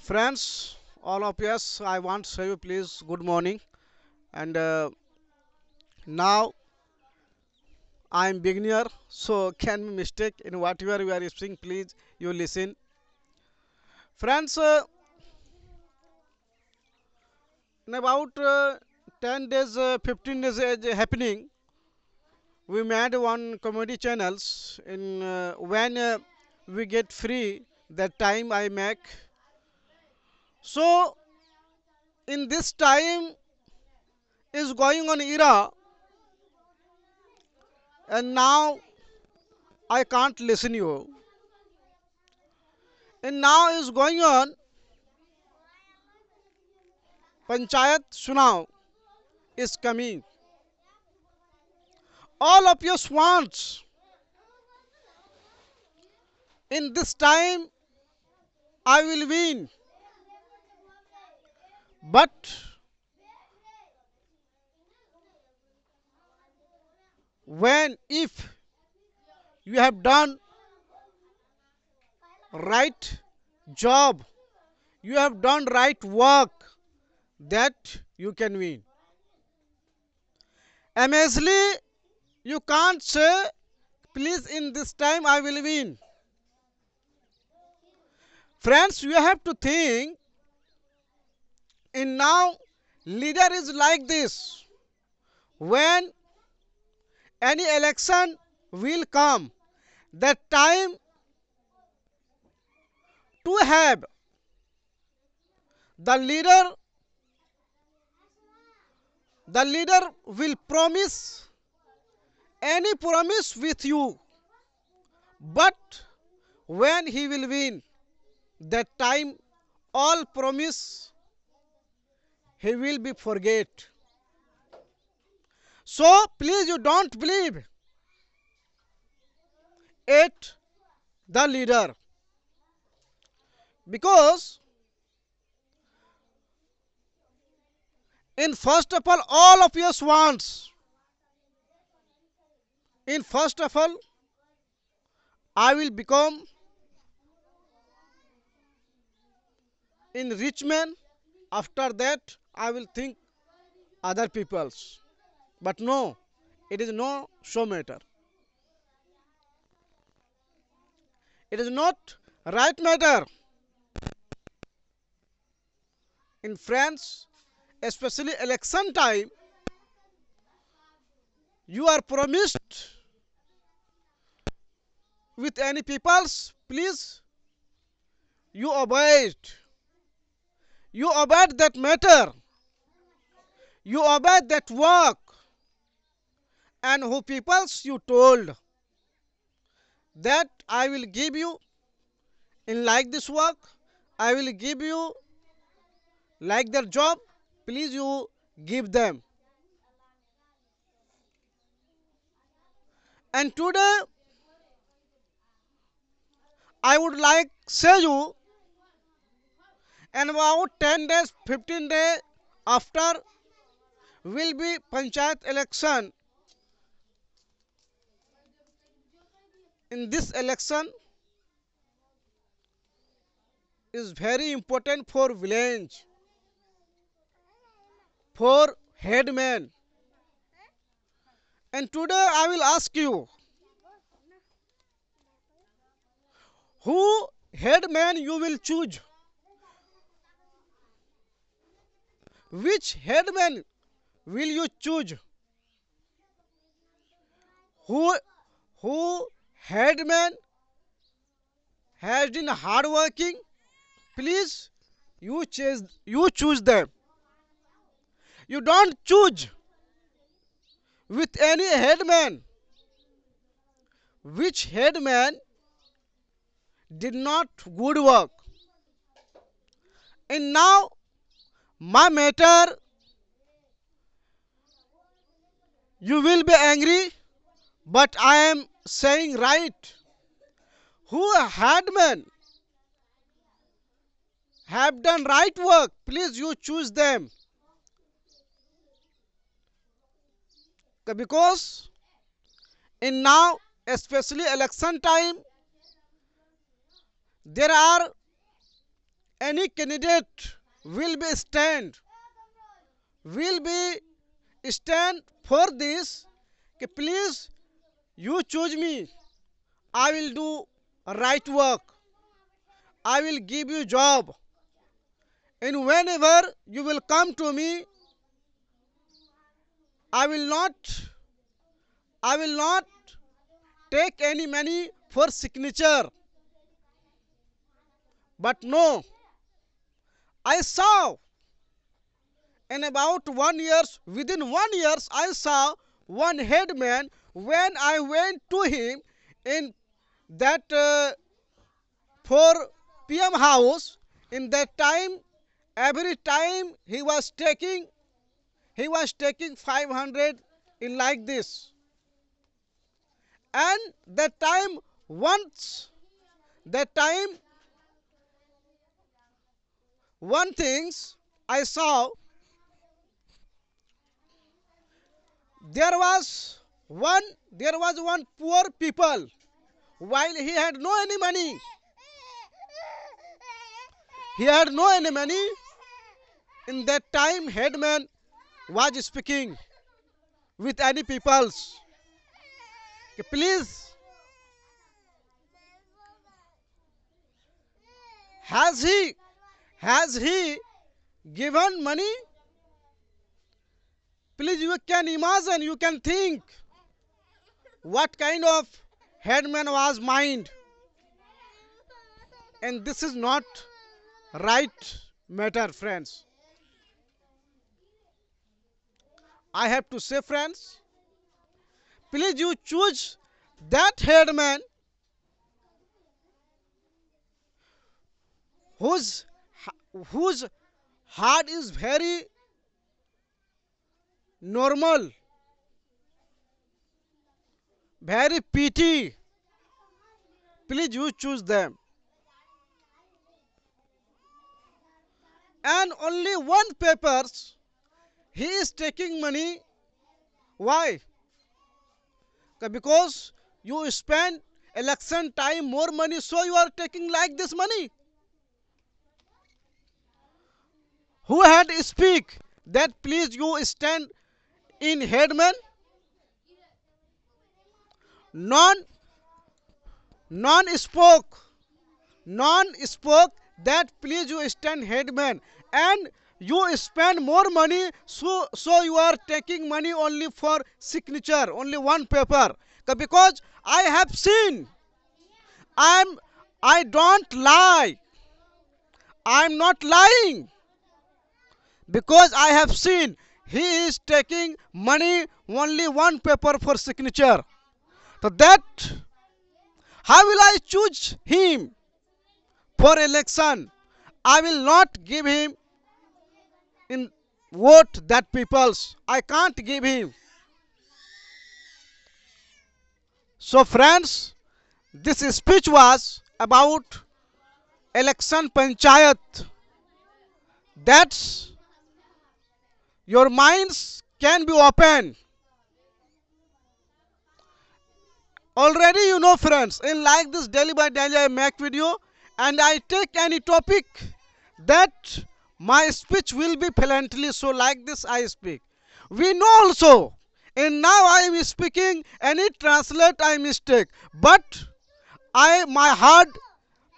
Friends, all of us, I want to say you please good morning. And now I am beginner, so can be mistake in whatever you are speaking. Please you listen. Friends, in about 10 days, 15 days happening, we made one comedy channels. In when we get free, that time I make. So in this time is going on era, and now I can't listen you. And now is going on Panchayat Sunav is coming. All of your wants in this time I will win. But when if you have done right job, you have done right work, that you can win. Amazingly, you can't say, please in this time I will win. Friends, you have to think in now leader is like this. When any election will come, that time to have the leader the leader will promise any promise with you, but when he will win, that time all promise he will be forget. So please you don't believe it the leader, because in first of all of your wants, in first of all I will become in rich man, after that I will think other people's. But no, it is no so matter. It is not right matter. In France, especially election time, you are promised with any peoples, please you obey it. You obey that matter. You obey that work. And who peoples you told that I will give you in like this work, I will give you like their job, please you give them. And today I would like say you, and about 10 days, 15 days after will be panchayat election. In this election is very important for village, for headman. And today I will ask you, who headman you will choose? Which headman will you choose? Who headman has been hardworking? Please you choose them. You don't choose with any headman which headman did not good work. And now my matter, you will be angry, but I am saying right. Who headman have done right work, please you choose them. Because in now especially election time, there are any candidate will be will be stand for this, please you choose me, I will do right work, I will give you job, and whenever you will come to me, I will not I will not take any money for signature. But no, I saw in about 1 year, within 1 year, I saw one headman when I went to him in that 4 p.m. house. In that time, every time he was taking 500 in like this. And that time, once that time, one things I saw, there was one poor people, while he had no any money, in that time headman was speaking with any peoples, please, has he given money? Please, you can imagine, you can think what kind of headman was mind. And this is not right matter, friends. I have to say, friends, please you choose that headman whose whose heart is very normal, very pity. Please you choose them. And only one papers he is taking money. Why? Because you spend election time more money, so you are taking like this money. Who had speak that please you stand in headman? None spoke. None spoke that please you stand headman, and you spend more money, so you are taking money only for signature, only one paper. Because I have seen, I don't lie, I'm not lying, because I have seen he is taking money only one paper for signature. So that, how will I choose him for election? I will not give him in vote that people's. I can't give him. So friends, this speech was about election panchayat. That's your minds can be open. Already you know, friends, in like this daily by daily I make video and I take any topic that my speech will be fluently, so like this I speak. We know also, and now I am speaking, any translate I mistake, but my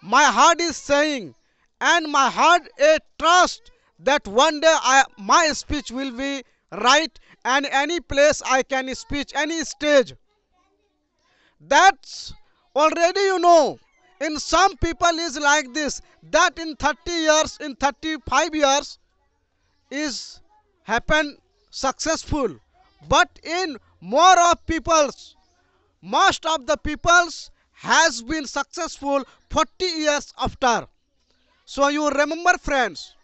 heart is saying, and my heart a trust that one day my speech will be right, and any place I can speak, any stage. That's already you know. In some people is like this, that in 30 years, in 35 years is happen successful. But in more of peoples, most of the peoples has been successful 40 years after. So you remember, friends.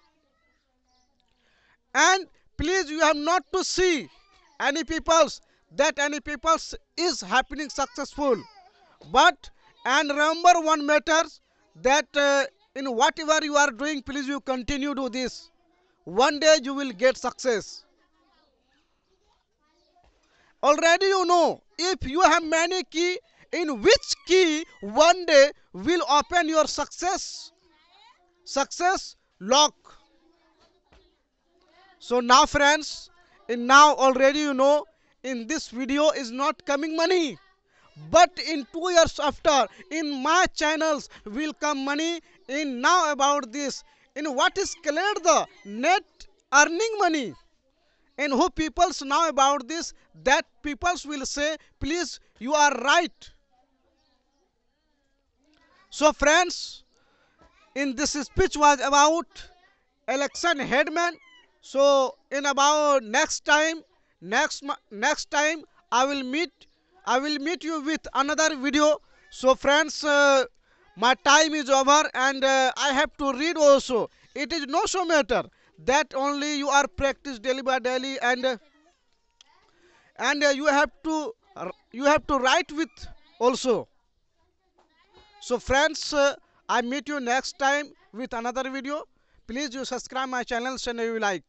And please, you have not to see any peoples, that any peoples is happening successful. But, and remember one matter, that in whatever you are doing, please you continue to do this. One day you will get success. Already you know, if you have many key, in which key one day will open your success success lock. So now friends, in now already you know, in this video is not coming money, but in 2 years after in my channels will come money. In now about this, in what is cleared the net earning money, and who peoples now about this, that peoples will say please you are right. So friends, in this speech was about election headman. So in about next time I will meet you with another video. So friends, my time is over, and I have to read also. It is no so matter that only you are practice daily by daily, and you have to write with also. So friends, I meet you next time with another video. Please you subscribe my channel and you like.